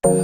Assalamualaikum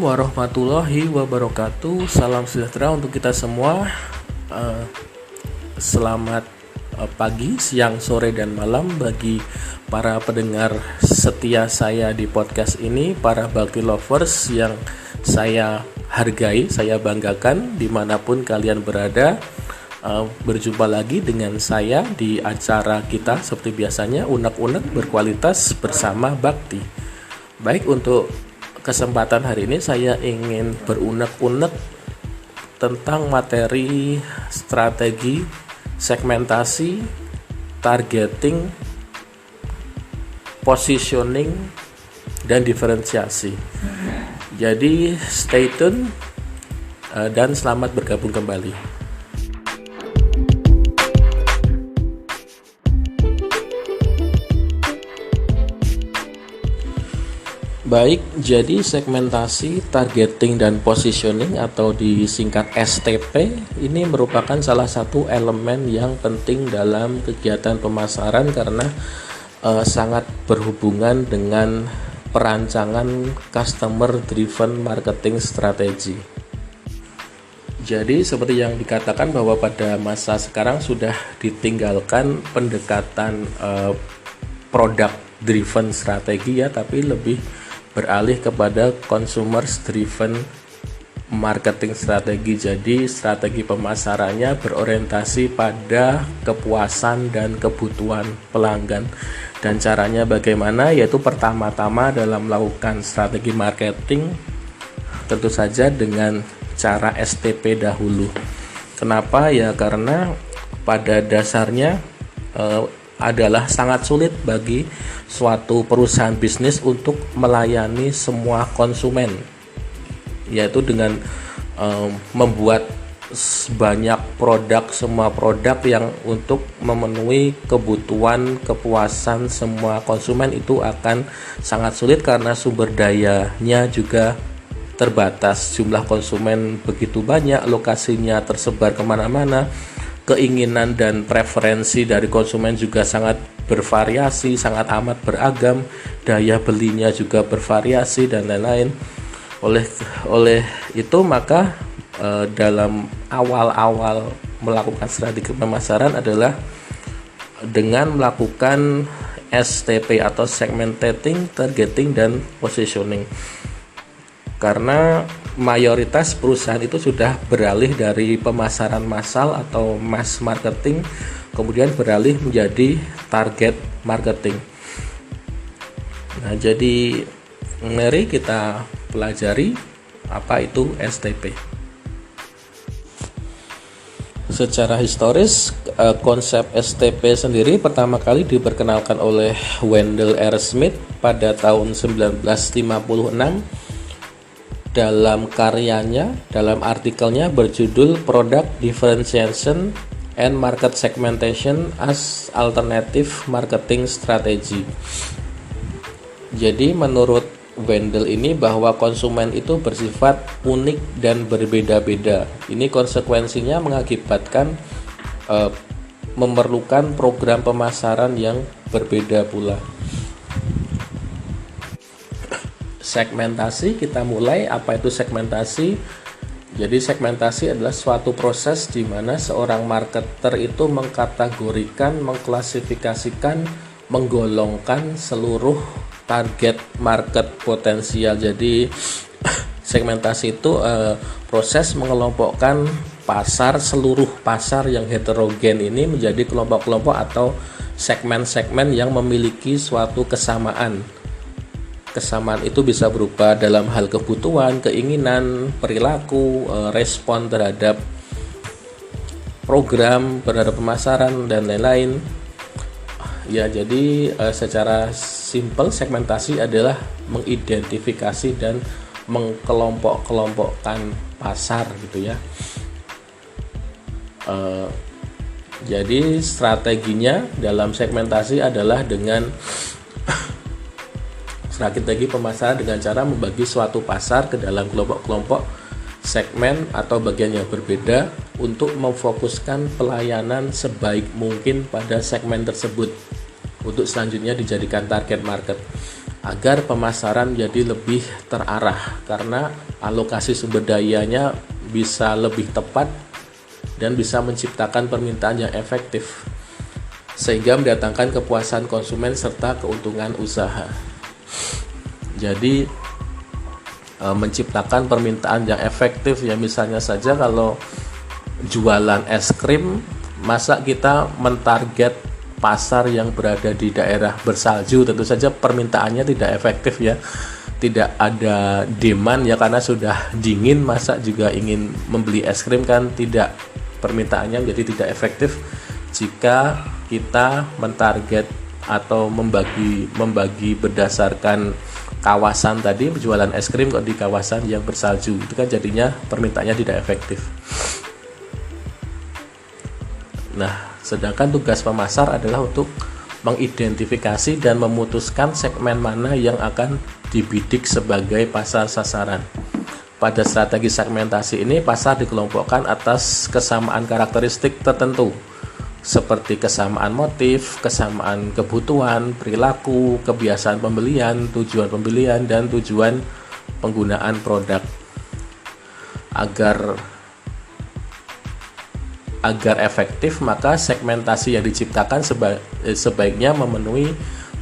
warahmatullahi wabarakatuh. Salam sejahtera untuk kita semua. Selamat pagi, siang, sore, dan malam bagi para pendengar setia saya di podcast ini, para bakti lovers yang saya hargai, saya banggakan dimanapun kalian berada. Berjumpa lagi dengan saya di acara kita seperti biasanya, unek-unek berkualitas bersama Bakti. Baik, untuk kesempatan hari ini saya ingin berunek-unek tentang materi strategi, segmentasi, targeting, positioning, dan diferensiasi. Jadi stay tune dan selamat bergabung kembali. Baik, jadi segmentasi, targeting, dan positioning atau disingkat STP ini merupakan salah satu elemen yang penting dalam kegiatan pemasaran karena sangat berhubungan dengan perancangan customer driven marketing strategy. Jadi seperti yang dikatakan bahwa pada masa sekarang sudah ditinggalkan pendekatan product driven strategi ya, tapi lebih beralih kepada consumer driven marketing strategi. Jadi strategi pemasarannya berorientasi pada kepuasan dan kebutuhan pelanggan. Dan caranya bagaimana? Yaitu pertama-tama dalam melakukan strategi marketing tentu saja dengan cara STP dahulu. Kenapa? Ya karena pada dasarnya adalah sangat sulit bagi suatu perusahaan bisnis untuk melayani semua konsumen, yaitu dengan membuat banyak produk, semua produk yang untuk memenuhi kebutuhan kepuasan semua konsumen itu akan sangat sulit karena sumber dayanya juga terbatas. Jumlah konsumen begitu banyak, lokasinya tersebar kemana-mana, keinginan dan preferensi dari konsumen juga sangat bervariasi, sangat amat beragam, daya belinya juga bervariasi dan lain-lain. Oleh itu maka dalam awal-awal melakukan strategi pemasaran adalah dengan melakukan STP atau segmenting, targeting, dan positioning. Karena mayoritas perusahaan itu sudah beralih dari pemasaran massal atau mass marketing, kemudian beralih menjadi target marketing. Nah, jadi mari kita pelajari apa itu STP. Secara historis, konsep STP sendiri pertama kali diperkenalkan oleh Wendell R. Smith pada tahun 1956 dalam karyanya, dalam artikelnya berjudul Product Differentiation and Market Segmentation as Alternative Marketing Strategy. Jadi menurut Wendell ini bahwa konsumen itu bersifat unik dan berbeda-beda. Ini konsekuensinya mengakibatkan memerlukan program pemasaran yang berbeda pula. Segmentasi, kita mulai. Apa itu segmentasi? Jadi segmentasi adalah suatu proses di mana seorang marketer itu mengkategorikan, mengklasifikasikan, menggolongkan seluruh target market potensial. Jadi segmentasi itu proses mengelompokkan pasar, seluruh pasar yang heterogen ini menjadi kelompok-kelompok atau segmen-segmen yang memiliki suatu kesamaan. Kesamaan itu bisa berupa dalam hal kebutuhan, keinginan, perilaku, respon terhadap program, terhadap pemasaran, dan lain-lain. Ya, jadi secara simpel segmentasi adalah mengidentifikasi dan mengkelompok-kelompokkan pasar gitu ya. Jadi strateginya dalam segmentasi adalah dengan Rakit lagi pemasaran dengan cara membagi suatu pasar ke dalam kelompok-kelompok segmen atau bagian yang berbeda untuk memfokuskan pelayanan sebaik mungkin pada segmen tersebut untuk selanjutnya dijadikan target market agar pemasaran jadi lebih terarah karena alokasi sumber dayanya bisa lebih tepat dan bisa menciptakan permintaan yang efektif sehingga mendatangkan kepuasan konsumen serta keuntungan usaha. Jadi menciptakan permintaan yang efektif ya, misalnya saja kalau jualan es krim, masa kita mentarget pasar yang berada di daerah bersalju, tentu saja permintaannya tidak efektif ya, tidak ada demand ya karena sudah dingin, masa juga ingin membeli es krim kan tidak, permintaannya menjadi tidak efektif jika kita mentarget atau membagi berdasarkan kawasan tadi, penjualan es krim kok di kawasan yang bersalju, itu kan jadinya permintaannya tidak efektif. Nah, sedangkan tugas pemasar adalah untuk mengidentifikasi dan memutuskan segmen mana yang akan dibidik sebagai pasar sasaran. Pada strategi segmentasi ini, pasar dikelompokkan atas kesamaan karakteristik tertentu, seperti kesamaan motif, kesamaan kebutuhan, perilaku, kebiasaan pembelian, tujuan pembelian, dan tujuan penggunaan produk. Agar efektif, maka segmentasi yang diciptakan sebaiknya memenuhi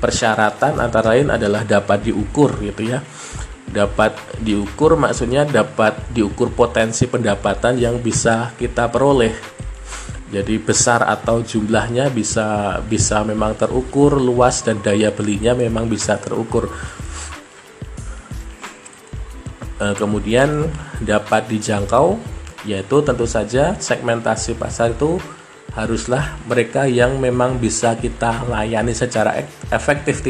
persyaratan, antara lain adalah dapat diukur gitu ya. Dapat diukur maksudnya dapat diukur potensi pendapatan yang bisa kita peroleh. Jadi besar atau jumlahnya bisa memang terukur, luas dan daya belinya memang bisa terukur. Kemudian dapat dijangkau, yaitu tentu saja segmentasi pasar itu haruslah mereka yang memang bisa kita layani secara efektif,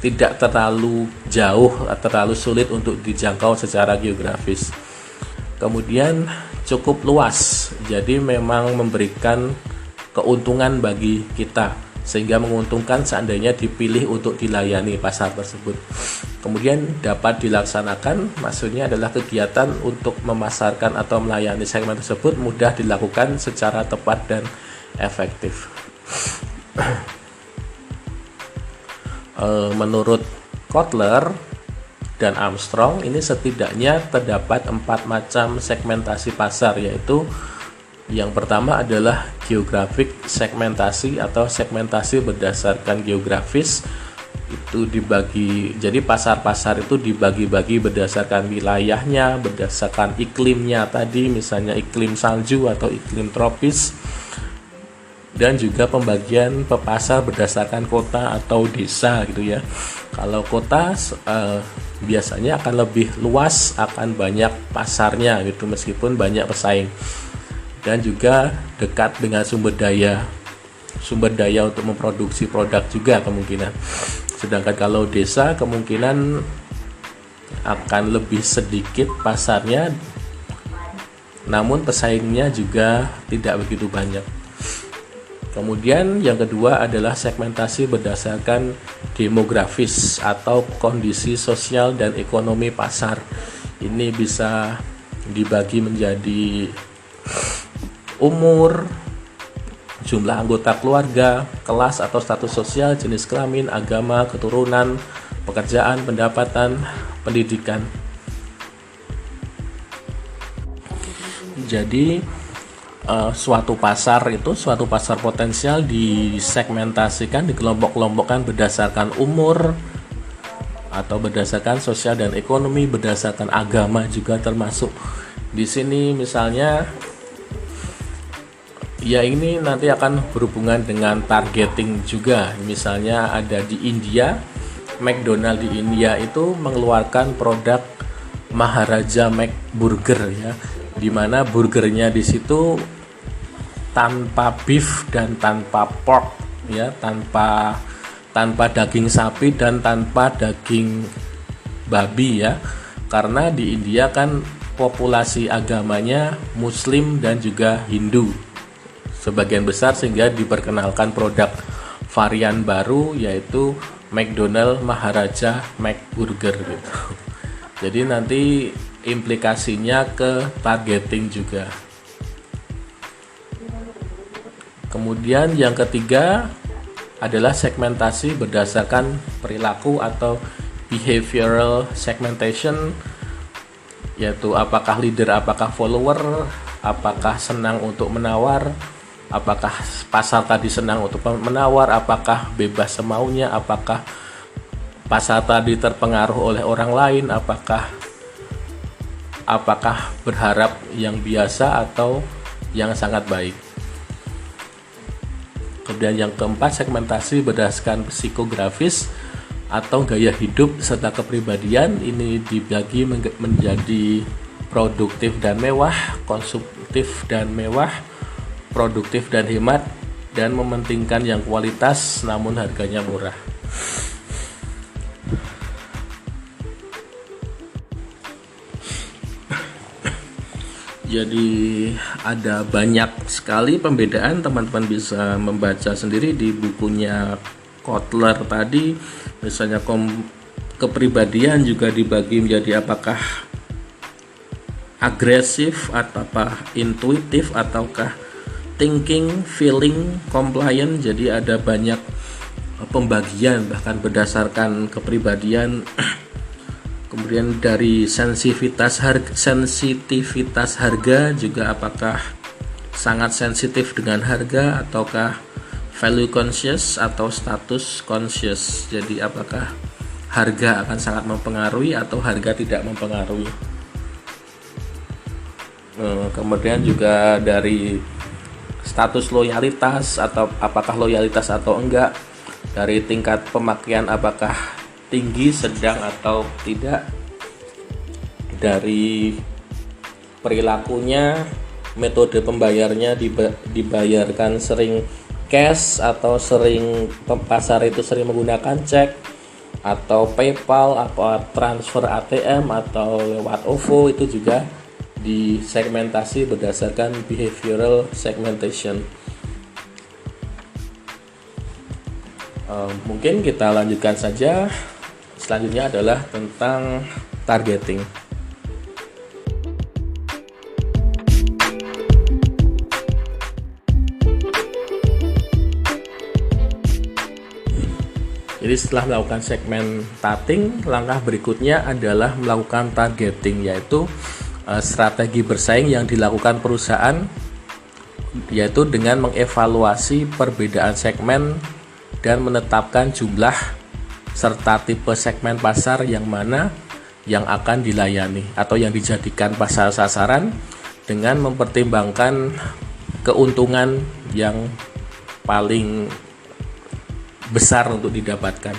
tidak terlalu jauh, terlalu sulit untuk dijangkau secara geografis. Kemudian cukup luas, jadi memang memberikan keuntungan bagi kita sehingga menguntungkan seandainya dipilih untuk dilayani pasar tersebut. Kemudian dapat dilaksanakan, maksudnya adalah kegiatan untuk memasarkan atau melayani segmen tersebut mudah dilakukan secara tepat dan efektif. Menurut Kotler dan Armstrong, ini setidaknya terdapat 4 macam segmentasi pasar, yaitu yang pertama adalah geographic segmentasi atau segmentasi berdasarkan geografis. Itu dibagi, jadi pasar-pasar itu dibagi-bagi berdasarkan wilayahnya, berdasarkan iklimnya tadi, misalnya iklim salju atau iklim tropis, dan juga pembagian pasar berdasarkan kota atau desa gitu ya. Kalau kota biasanya akan lebih luas, akan banyak pasarnya gitu meskipun banyak pesaing, dan juga dekat dengan sumber daya untuk memproduksi produk juga kemungkinan. Sedangkan kalau desa kemungkinan akan lebih sedikit pasarnya, namun pesaingnya juga tidak begitu banyak. Kemudian yang kedua adalah segmentasi berdasarkan demografis atau kondisi sosial dan ekonomi pasar. Ini bisa dibagi menjadi umur, jumlah anggota keluarga, kelas atau status sosial, jenis kelamin, agama, keturunan, pekerjaan, pendapatan, pendidikan. Jadi suatu pasar potensial disegmentasikan, dikelompok-kelompokkan berdasarkan umur atau berdasarkan sosial dan ekonomi, berdasarkan agama juga termasuk. Di sini misalnya ya ini nanti akan berhubungan dengan targeting juga. Misalnya ada di India, McDonald di India itu mengeluarkan produk Maharaja Mac Burger ya, dimana burgernya di situ tanpa beef dan tanpa pork ya, tanpa daging sapi dan tanpa daging babi ya, karena di India kan populasi agamanya Muslim dan juga Hindu sebagian besar, sehingga diperkenalkan produk varian baru yaitu McDonald Maharaja McBurger gitu. Jadi nanti implikasinya ke targeting juga. Kemudian yang ketiga adalah segmentasi berdasarkan perilaku atau behavioral segmentation, yaitu apakah leader, apakah follower, apakah senang untuk menawar, apakah pasar tadi senang untuk menawar, apakah bebas semaunya, apakah pasar tadi terpengaruh oleh orang lain, apakah berharap yang biasa atau yang sangat baik. Kemudian yang keempat, segmentasi berdasarkan psikografis atau gaya hidup serta kepribadian. Ini dibagi menjadi produktif dan mewah, konsumtif dan mewah, produktif dan hemat, dan mementingkan yang kualitas namun harganya murah. Jadi ada banyak sekali pembedaan, teman-teman bisa membaca sendiri di bukunya Kotler tadi. Misalnya kepribadian juga dibagi menjadi apakah agresif, ataukah intuitif, ataukah thinking, feeling, compliant. Jadi ada banyak pembagian bahkan berdasarkan kepribadian. Kemudian dari sensitivitas harga juga, apakah sangat sensitif dengan harga, ataukah value conscious atau status conscious. Jadi apakah harga akan sangat mempengaruhi atau harga tidak mempengaruhi. Kemudian juga dari status loyalitas, atau apakah loyalitas atau enggak, dari tingkat pemakaian apakah tinggi, sedang atau tidak, dari perilakunya, metode pembayarnya dibayarkan sering cash atau sering pasar itu sering menggunakan cek atau PayPal atau transfer ATM atau lewat OVO. Itu juga disegmentasi berdasarkan behavioral segmentation. Mungkin kita lanjutkan saja. Selanjutnya adalah tentang targeting. Jadi setelah melakukan segmenting, langkah berikutnya adalah melakukan targeting, yaitu strategi bersaing yang dilakukan perusahaan, yaitu dengan mengevaluasi perbedaan segmen dan menetapkan jumlah serta tipe segmen pasar yang mana yang akan dilayani atau yang dijadikan pasar sasaran, dengan mempertimbangkan keuntungan yang paling besar untuk didapatkan.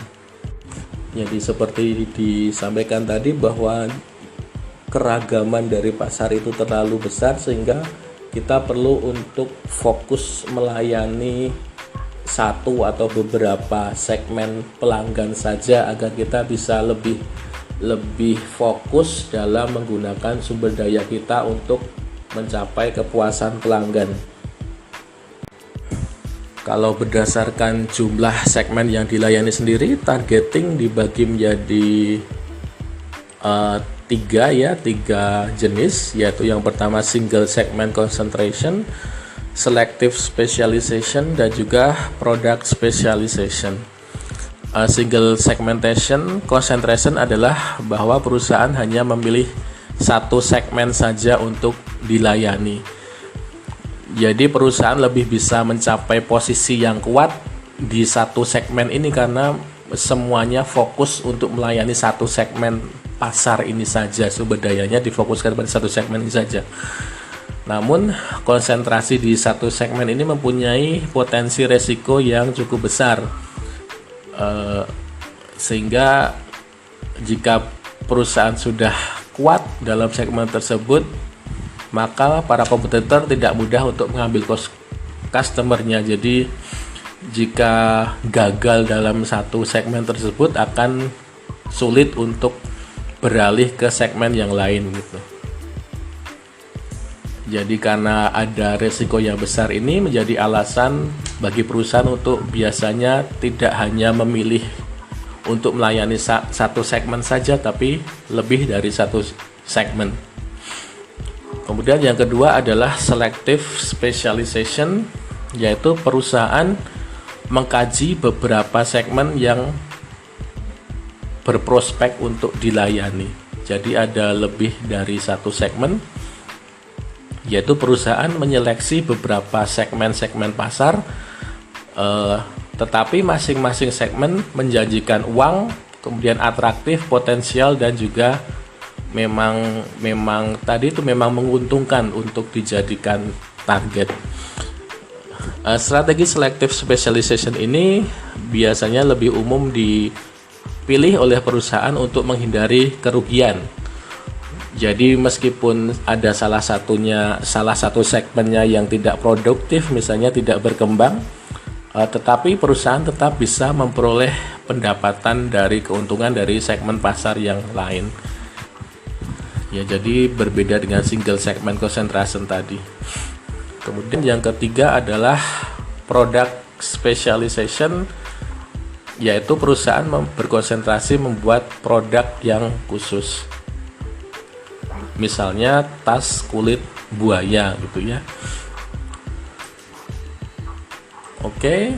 Jadi seperti disampaikan tadi bahwa keragaman dari pasar itu terlalu besar sehingga kita perlu untuk fokus melayani satu atau beberapa segmen pelanggan saja agar kita bisa lebih fokus dalam menggunakan sumber daya kita untuk mencapai kepuasan pelanggan. Kalau berdasarkan jumlah segmen yang dilayani sendiri, targeting dibagi menjadi tiga jenis, yaitu yang pertama single segment concentration, selective specialization, dan juga product specialization. Single segmentation concentration adalah bahwa perusahaan hanya memilih satu segmen saja untuk dilayani. Jadi perusahaan lebih bisa mencapai posisi yang kuat di satu segmen ini karena semuanya fokus untuk melayani satu segmen pasar ini saja, sumber dayanya difokuskan pada satu segmen ini saja. Namun konsentrasi di satu segmen ini mempunyai potensi resiko yang cukup besar, sehingga jika perusahaan sudah kuat dalam segmen tersebut, maka para kompetitor tidak mudah untuk mengambil customernya. Jadi jika gagal dalam satu segmen tersebut akan sulit untuk beralih ke segmen yang lain gitu. Jadi karena ada resiko yang besar ini menjadi alasan bagi perusahaan untuk biasanya tidak hanya memilih untuk melayani satu segmen saja, tapi lebih dari satu segmen. Kemudian yang kedua adalah selective specialization, yaitu perusahaan mengkaji beberapa segmen yang berprospek untuk dilayani. Jadi ada lebih dari satu segmen, yaitu perusahaan menyeleksi beberapa segmen-segmen pasar, tetapi masing-masing segmen menjanjikan uang, kemudian atraktif, potensial, dan juga memang tadi itu memang menguntungkan untuk dijadikan target. Strategi selective specialization ini biasanya lebih umum dipilih oleh perusahaan untuk menghindari kerugian. Jadi meskipun ada salah satu segmennya yang tidak produktif, misalnya tidak berkembang, tetapi perusahaan tetap bisa memperoleh pendapatan dari keuntungan dari segmen pasar yang lain. Ya, jadi berbeda dengan single segment concentration tadi. Kemudian yang ketiga adalah product specialization, yaitu perusahaan berkonsentrasi membuat produk yang khusus. Misalnya tas kulit buaya gitu ya. Oke.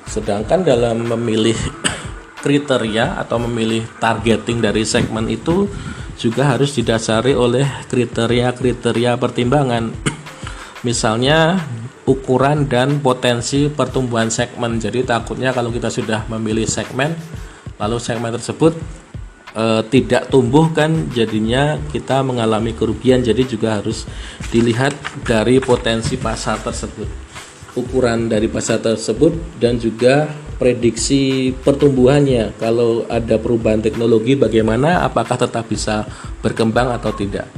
Sedangkan dalam memilih kriteria atau memilih targeting dari segmen itu juga harus didasari oleh kriteria-kriteria pertimbangan. Misalnya ukuran dan potensi pertumbuhan segmen. Jadi takutnya kalau kita sudah memilih segmen, lalu segmen tersebut tidak tumbuh, kan jadinya kita mengalami kerugian. Jadi juga harus dilihat dari potensi pasar tersebut, ukuran dari pasar tersebut, dan juga prediksi pertumbuhannya. Kalau ada perubahan teknologi bagaimana, apakah tetap bisa berkembang atau tidak.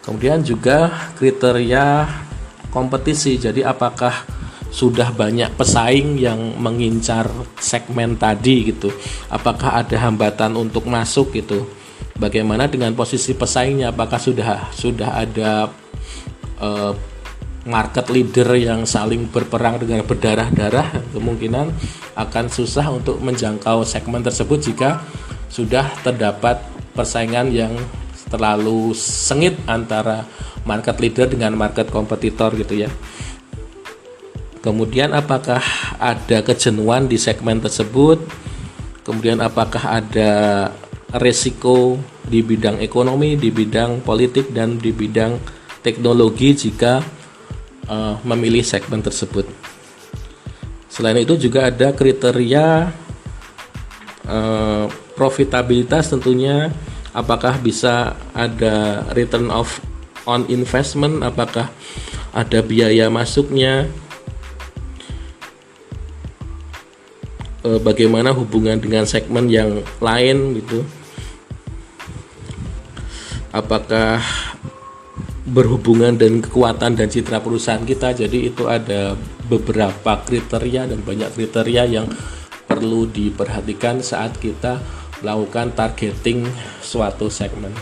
Kemudian juga kriteria kompetisi, jadi apakah sudah banyak pesaing yang mengincar segmen tadi gitu, apakah ada hambatan untuk masuk gitu, bagaimana dengan posisi pesaingnya, apakah sudah ada market leader yang saling berperang dengan berdarah-darah. Kemungkinan akan susah untuk menjangkau segmen tersebut jika sudah terdapat persaingan yang terlalu sengit antara market leader dengan market kompetitor gitu ya. Kemudian apakah ada kejenuhan di segmen tersebut, kemudian apakah ada resiko di bidang ekonomi, di bidang politik, dan di bidang teknologi jika memilih segmen tersebut. Selain itu juga ada kriteria profitabilitas tentunya, apakah bisa ada return on investment, apakah ada biaya masuknya, bagaimana hubungan dengan segmen yang lain gitu, apakah berhubungan dengan kekuatan dan citra perusahaan kita. Jadi itu ada beberapa kriteria dan banyak kriteria yang perlu diperhatikan saat kita melakukan targeting suatu segmen.